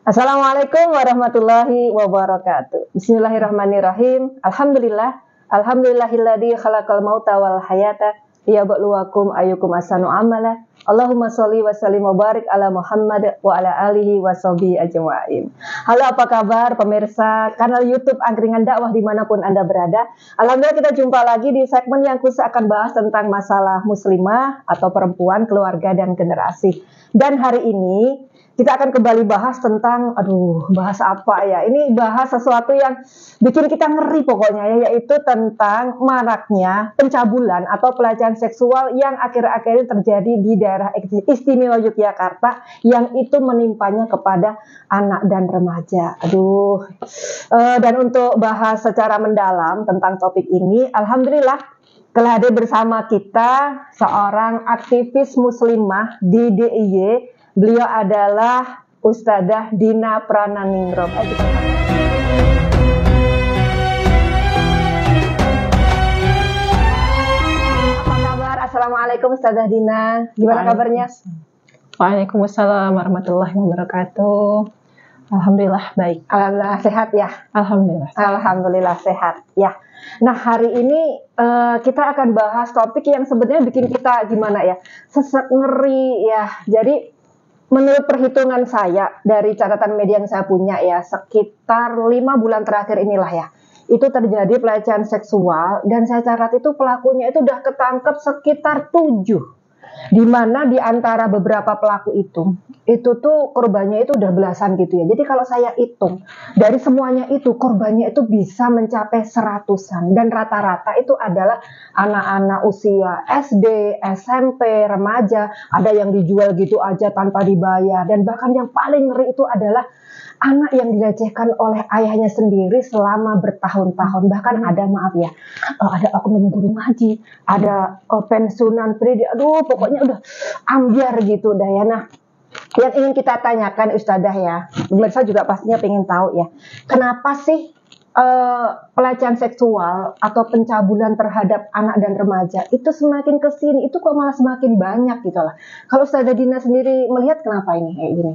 Assalamualaikum warahmatullahi wabarakatuh. Bismillahirrahmanirrahim. Alhamdulillahilladzi khalaqal mauta wal hayata liyabluwakum ayyukum ahsanu amala. Allahumma sholli wa sallim wa barik ala Muhammad wa ala alihi wa sahbihi ajma'in. Halo, apa kabar pemirsa kanal YouTube Angkringan Dakwah dimanapun Anda berada? Alhamdulillah kita jumpa lagi di segmen yang khusus akan bahas tentang masalah muslimah atau perempuan, keluarga dan generasi. Dan hari ini kita akan kembali bahas tentang, bahas apa ya? Ini bahas sesuatu yang bikin kita ngeri pokoknya ya, yaitu tentang maraknya pencabulan atau pelecehan seksual yang akhir-akhir ini terjadi di daerah istimewa Yogyakarta, yang itu menimpanya kepada anak dan remaja. Dan untuk bahas secara mendalam tentang topik ini, alhamdulillah telah hadir bersama kita seorang aktivis muslimah di DIY. Beliau adalah Ustadzah Dina Prananingrum. Apa kabar? Assalamualaikum Ustadzah Dina. Gimana kabarnya? Waalaikumsalam warahmatullahi wabarakatuh. Alhamdulillah baik. Alhamdulillah sehat ya. Alhamdulillah sehat ya. Nah, hari ini kita akan bahas topik yang sebenarnya bikin kita gimana ya, sesek ngeri ya. Jadi menurut perhitungan saya dari catatan media yang saya punya ya, sekitar 5 bulan terakhir inilah ya, itu terjadi pelecehan seksual, dan saya catat itu pelakunya itu udah ketangkep sekitar 7. Di mana di antara beberapa pelaku itu tuh korbannya itu udah belasan gitu ya. Jadi kalau saya hitung dari semuanya itu, korbannya itu bisa mencapai 100-an, dan rata-rata itu adalah anak-anak usia SD, SMP, remaja. Ada yang dijual gitu aja tanpa dibayar, dan bahkan yang paling ngeri itu adalah anak yang dilecehkan oleh ayahnya sendiri selama bertahun-tahun. Bahkan ada, maaf ya, ada oknum guru ngaji, ada pensiunan pendidik, pokoknya udah ambiar gitu dah ya. Nah, yang ingin kita tanyakan Ustadzah ya, pemirsa juga pastinya pengen tahu ya, kenapa sih pelecehan seksual atau pencabulan terhadap anak dan remaja itu semakin kesini, itu kok malah semakin banyak gitu lah. Kalau Ustadzah Dina sendiri melihat kenapa ini kayak gini?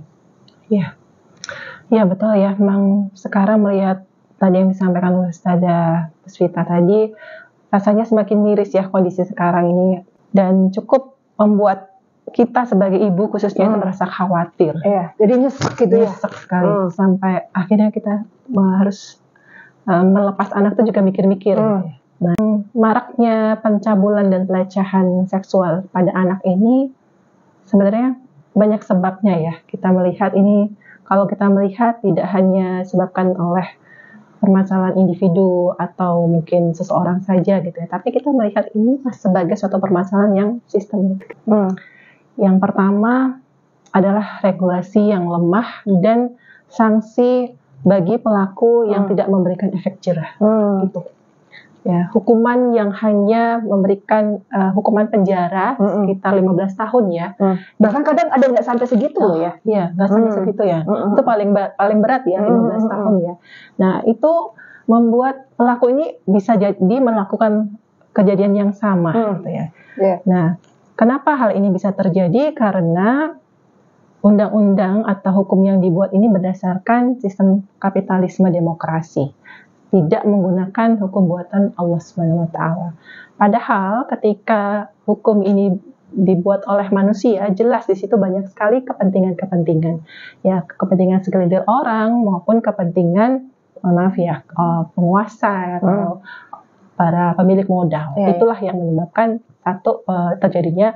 Ya betul ya, memang sekarang melihat tadi yang disampaikan oleh Ustadzah Puspita tadi, rasanya semakin miris ya kondisi sekarang ini, dan cukup membuat kita sebagai ibu khususnya itu merasa khawatir. Iya, jadi nyesek gitu ya. Nyesek sekali, sampai akhirnya kita harus melepas anak itu juga mikir-mikir. Nah, maraknya pencabulan dan pelecehan seksual pada anak ini sebenarnya banyak sebabnya ya. Kita melihat ini, kalau kita melihat tidak hanya disebabkan oleh permasalahan individu atau mungkin seseorang saja gitu ya, tapi kita melihat ini sebagai suatu permasalahan yang sistemik. Yang pertama adalah regulasi yang lemah dan sanksi bagi pelaku yang tidak memberikan efek jerah. Gitu. Ya, hukuman yang hanya memberikan hukuman penjara sekitar 15 tahun ya. Bahkan kadang ada nggak sampai segitu loh ya. Iya, nggak sampai segitu ya. Itu paling berat ya, 15 tahun ya. Nah, itu membuat pelaku ini bisa jadi melakukan kejadian yang sama gitu ya. Nah, kenapa hal ini bisa terjadi? Karena undang-undang atau hukum yang dibuat ini berdasarkan sistem kapitalisme demokrasi, tidak menggunakan hukum buatan Allah SWT. Padahal ketika hukum ini dibuat oleh manusia, jelas di situ banyak sekali kepentingan-kepentingan. Ya, kepentingan segelintir orang maupun kepentingan penguasa atau para pemilik modal. Itulah yang menyebabkan satu terjadinya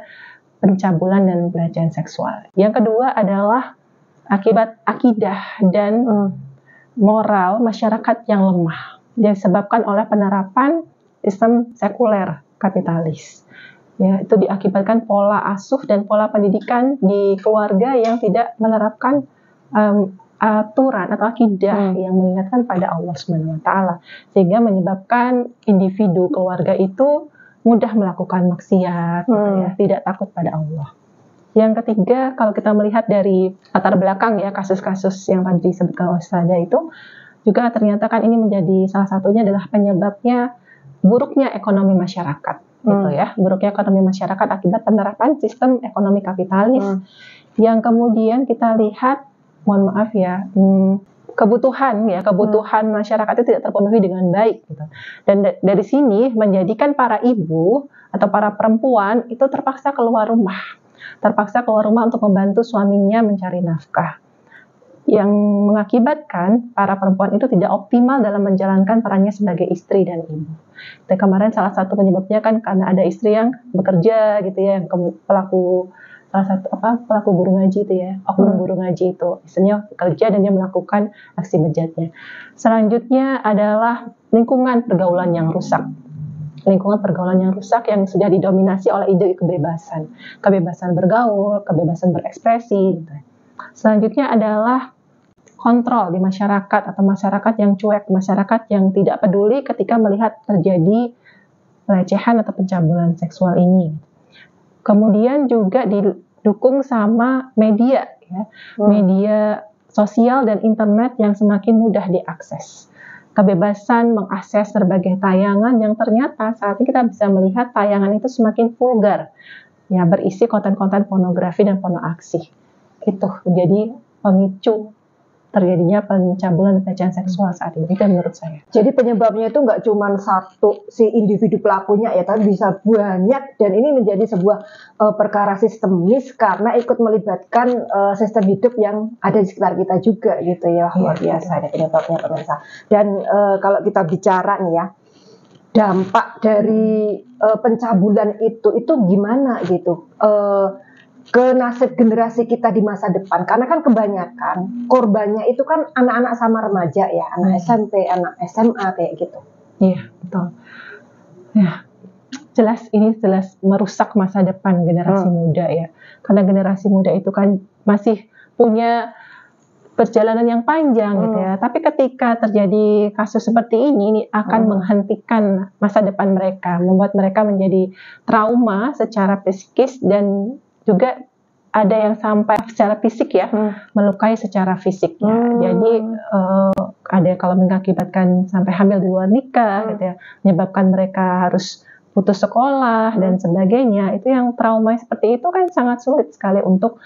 pencabulan dan pelecehan seksual. Yang kedua adalah akibat akidah dan moral masyarakat yang lemah yang disebabkan oleh penerapan sistem sekuler kapitalis. Ya, itu diakibatkan pola asuh dan pola pendidikan di keluarga yang tidak menerapkan aturan atau akidah yang mengingatkan pada Allah SWT, sehingga menyebabkan individu keluarga itu mudah melakukan maksiat, gitu ya, tidak takut pada Allah. Yang ketiga, kalau kita melihat dari latar belakang ya kasus-kasus yang tadi disebutkan oleh Ustadzah itu, juga ternyata kan ini menjadi salah satunya adalah penyebabnya buruknya ekonomi masyarakat, gitu ya, buruknya ekonomi masyarakat akibat penerapan sistem ekonomi kapitalis yang kemudian kita lihat mohon maaf ya, kebutuhan masyarakat itu tidak terpenuhi dengan baik gitu. Dan dari sini menjadikan para ibu atau para perempuan itu terpaksa keluar rumah untuk membantu suaminya mencari nafkah, yang mengakibatkan para perempuan itu tidak optimal dalam menjalankan perannya sebagai istri dan ibu. Dan kemarin salah satu penyebabnya kan karena ada istri yang bekerja gitu ya, yang pelaku guru ngaji itu ya, oknum guru ngaji itu istrinya bekerja dan dia melakukan aksi bejatnya. Selanjutnya adalah lingkungan pergaulan yang rusak yang sudah didominasi oleh ide kebebasan bergaul, kebebasan berekspresi gitu. Selanjutnya adalah kontrol di masyarakat atau masyarakat yang cuek, masyarakat yang tidak peduli ketika melihat terjadi pelecehan atau pencabulan seksual ini. Kemudian juga didukung sama media ya, media sosial dan internet yang semakin mudah diakses. Kebebasan mengakses berbagai tayangan yang ternyata saat ini kita bisa melihat tayangan itu semakin vulgar, ya, berisi konten-konten pornografi dan pornoaksi. Itu jadi pemicu terjadinya pencabulan dan pelecehan seksual saat ini. Itu menurut saya. Jadi penyebabnya itu nggak cuma satu si individu pelakunya ya, tapi bisa banyak, dan ini menjadi sebuah perkara sistemis karena ikut melibatkan sistem hidup yang ada di sekitar kita juga gitu ya. Luar biasa ada penyebabnya pemirsa. Dan kalau kita bicara nih ya, dampak dari pencabulan itu gimana gitu? Ke nasib generasi kita di masa depan, karena kan kebanyakan korbannya itu kan anak-anak sama remaja ya, anak SMP, anak SMA kayak gitu. Iya, betul. Ya, jelas merusak masa depan generasi muda ya, karena generasi muda itu kan masih punya perjalanan yang panjang gitu ya. Tapi ketika terjadi kasus seperti ini akan menghentikan masa depan mereka, membuat mereka menjadi trauma secara psikis dan juga ada yang sampai secara fisik ya, melukai secara fisik ya. Jadi ada kalau mengakibatkan sampai hamil di luar nikah gitu ya, menyebabkan mereka harus putus sekolah dan sebagainya. Itu yang trauma seperti itu kan sangat sulit sekali untuk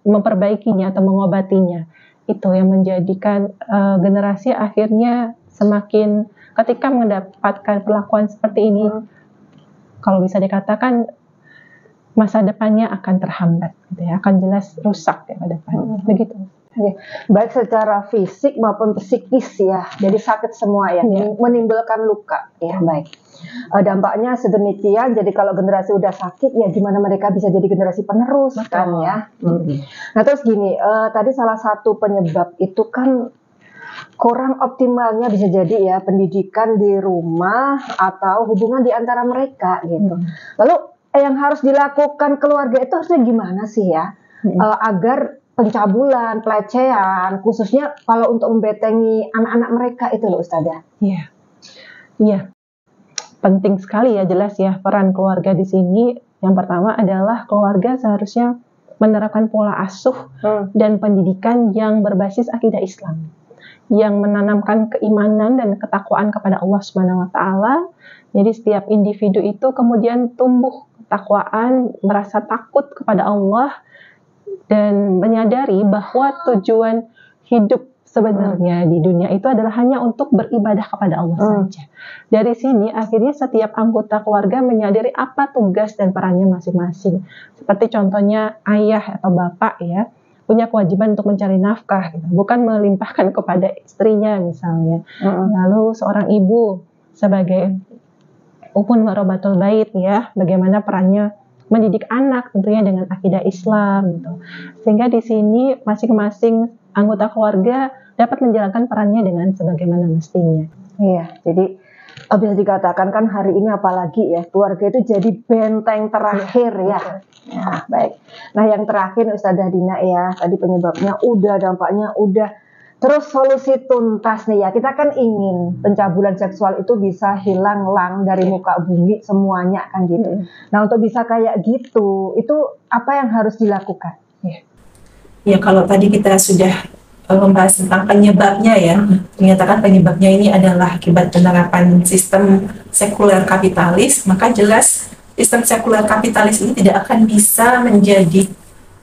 memperbaikinya atau mengobatinya. Itu yang menjadikan generasi akhirnya semakin ketika mendapatkan perlakuan seperti ini, kalau bisa dikatakan masa depannya akan terhambat, gitu ya, akan jelas rusak ya ke depan. Begitu. Baik secara fisik maupun psikis ya, jadi sakit semua ya, menimbulkan luka ya. Baik. Dampaknya sedemikian. Jadi kalau generasi udah sakit ya, gimana mereka bisa jadi generasi penerus kan ya. Nah terus gini, tadi salah satu penyebab itu kan kurang optimalnya bisa jadi ya pendidikan di rumah atau hubungan di antara mereka gitu. Lalu yang harus dilakukan keluarga itu harusnya gimana sih ya, agar pencabulan, pelecehan, khususnya kalau untuk membentengi anak-anak mereka itu loh Ustazah. Iya, penting sekali ya, jelas ya peran keluarga di sini. Yang pertama adalah keluarga seharusnya menerapkan pola asuh dan pendidikan yang berbasis akidah Islam, yang menanamkan keimanan dan ketakwaan kepada Allah Subhanahu wa taala. Jadi setiap individu itu kemudian tumbuh ketakwaan, merasa takut kepada Allah dan menyadari bahwa tujuan hidup sebenarnya di dunia itu adalah hanya untuk beribadah kepada Allah saja. Dari sini akhirnya setiap anggota keluarga menyadari apa tugas dan perannya masing-masing. Seperti contohnya ayah atau bapak ya, punya kewajiban untuk mencari nafkah gitu, bukan melimpahkan kepada istrinya misalnya. Lalu seorang ibu sebagai warobatul bait ya, bagaimana perannya mendidik anak tentunya dengan akidah Islam gitu. Sehingga di sini masing-masing anggota keluarga dapat menjalankan perannya dengan sebagaimana mestinya. Iya, jadi bisa dikatakan kan hari ini apalagi ya, keluarga itu jadi benteng terakhir ya. Ya, baik. Nah yang terakhir Ustazah Dina ya, tadi penyebabnya udah, dampaknya udah. Terus solusi tuntas nih ya, kita kan ingin pencabulan seksual itu bisa hilang dari muka bumi semuanya kan gitu. Nah untuk bisa kayak gitu, itu apa yang harus dilakukan? Ya kalau tadi kita sudah membahas tentang penyebabnya ya, menyatakan penyebabnya ini adalah akibat penerapan sistem sekuler kapitalis, maka jelas sistem sekuler kapitalis ini tidak akan bisa menjadi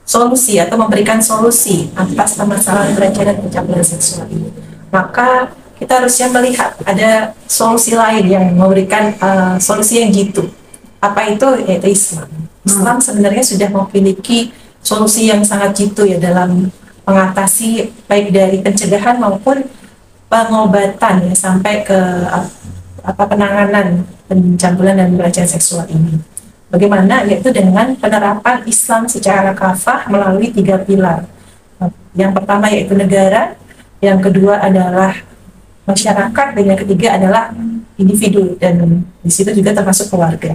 solusi atau memberikan solusi atas permasalahan pelecehan dan pencabulan seksual ini. Maka kita harusnya melihat ada solusi lain yang memberikan solusi yang jitu. Apa itu? Yaitu Islam. Islam sebenarnya sudah memiliki solusi yang sangat jitu ya dalam mengatasi baik dari pencegahan maupun pengobatan ya sampai ke penanganan pencabulan dan pelecehan seksual ini. Bagaimana? Yaitu dengan penerapan Islam secara kafah melalui 3 pilar. Yang pertama yaitu negara, yang kedua adalah masyarakat, dan yang ketiga adalah individu, dan di situ juga termasuk keluarga.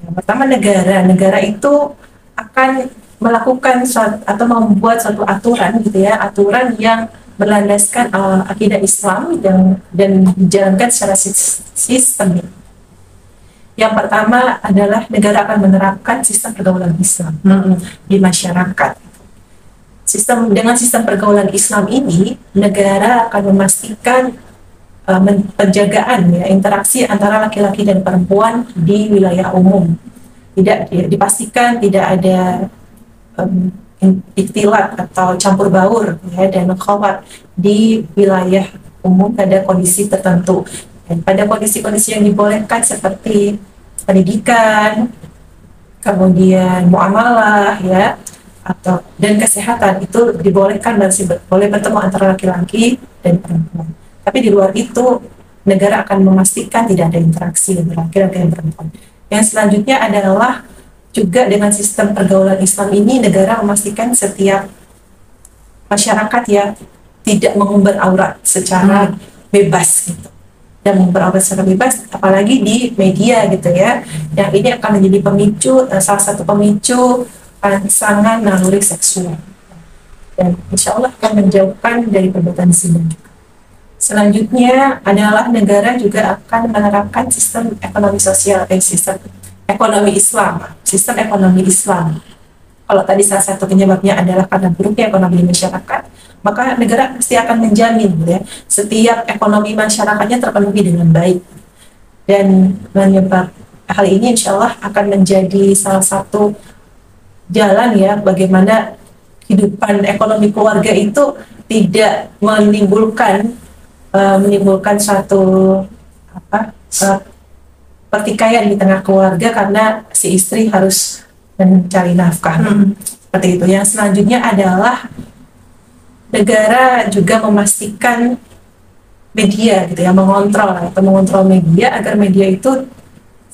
Yang pertama negara. Negara itu akan melakukan atau membuat suatu aturan gitu ya, aturan yang berlandaskan akidah Islam dan dijalankan secara sistemik. Yang pertama adalah negara akan menerapkan sistem pergaulan Islam di masyarakat. Dengan sistem pergaulan Islam ini, negara akan memastikan penjagaan ya, interaksi antara laki-laki dan perempuan di wilayah umum. Dipastikan tidak ada ikhtilat atau campur baur ya, dan khawat di wilayah umum pada kondisi tertentu. Dan pada kondisi-kondisi yang dibolehkan seperti pendidikan, kemudian muamalah ya, dan kesehatan itu dibolehkan, masih boleh bertemu antara laki-laki dan perempuan. Tapi di luar itu negara akan memastikan tidak ada interaksi antara laki-laki dan perempuan. Yang selanjutnya adalah juga dengan sistem pergaulan Islam ini, negara memastikan setiap masyarakat ya tidak mengumbar aurat secara bebas gitu. Dan mengumbar aurat secara bebas, apalagi di media gitu ya. Yang ini akan menjadi pemicu, salah satu pemicu rangsangan naluri seksual. Dan insya Allah akan menjauhkan dari perbuatan zina. Selanjutnya adalah negara juga akan menerapkan sistem ekonomi sosial, sistem ekonomi Islam, sistem ekonomi Islam. Kalau tadi salah satu penyebabnya adalah karena buruknya ekonomi masyarakat, maka negara pasti akan menjamin ya setiap ekonomi masyarakatnya terpenuhi dengan baik. Dan menyebab hal ini insya Allah akan menjadi salah satu jalan ya bagaimana kehidupan ekonomi keluarga itu tidak menimbulkan suatu pertikaian di tengah keluarga karena si istri harus mencari nafkah. Seperti itu. Yang selanjutnya adalah negara juga memastikan media gitu ya, mengontrol media agar media itu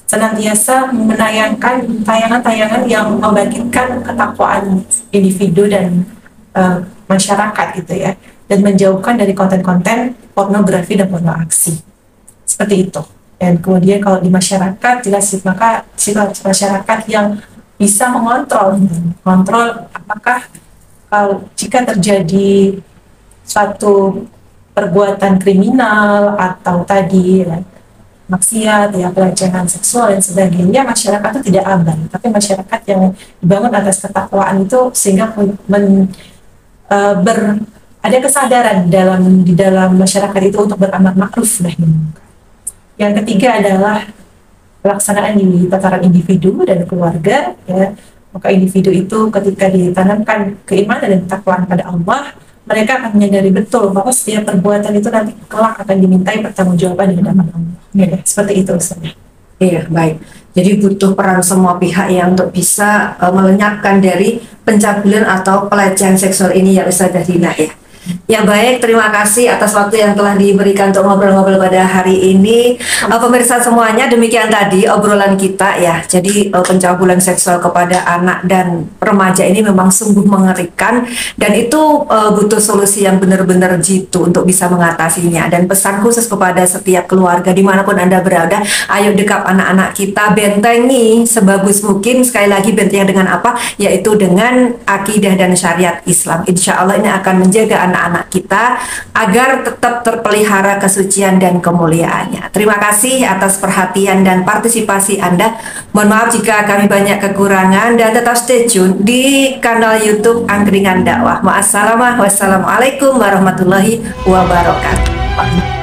senantiasa menayangkan tayangan-tayangan yang membangkitkan ketakwaan individu dan masyarakat gitu ya, dan menjauhkan dari konten-konten pornografi dan porno aksi. Seperti itu. Dan kemudian kalau di masyarakat jelas, maka masyarakat yang bisa mengontrol apakah jika terjadi suatu perbuatan kriminal atau tadi ya, maksiat ya, pelecehan seksual dan sebagainya, masyarakat itu tidak aman, tapi masyarakat yang dibangun atas ketakwaan itu sehingga ada kesadaran di dalam masyarakat itu untuk beramar ma'ruf nahi munkar. Yang ketiga adalah pelaksanaan di tataran individu dan keluarga ya. Maka individu itu ketika ditanamkan keimanan dan ketakwaan pada Allah, mereka akan menyadari betul bahwa setiap perbuatan itu nanti kelak akan dimintai pertanggungjawaban di hadapan Allah. Ya, seperti itu Ustaz. Iya, baik. Jadi butuh peran semua pihak ya untuk bisa melenyapkan dari pencabulan atau pelecehan seksual ini ya Ustazah Dina ya. Ya baik, terima kasih atas waktu yang telah diberikan untuk ngobrol-ngobrol pada hari ini. Pemirsa semuanya, demikian tadi obrolan kita ya. Jadi pencabulan seksual kepada anak dan remaja ini memang sungguh mengerikan, dan itu butuh solusi yang benar-benar jitu untuk bisa mengatasinya. Dan pesan khusus kepada setiap keluarga dimanapun Anda berada, ayo dekap anak-anak kita, bentengi sebagus mungkin. Sekali lagi bentengi dengan apa? Yaitu dengan akidah dan syariat Islam. Insya Allah ini akan menjaga anak-anak kita agar tetap terpelihara kesucian dan kemuliaannya. Terima kasih atas perhatian dan partisipasi Anda. Mohon maaf jika kami banyak kekurangan, dan tetap stay tune di kanal YouTube Angkringan Dakwah. Wassalamualaikum warahmatullahi wabarakatuh.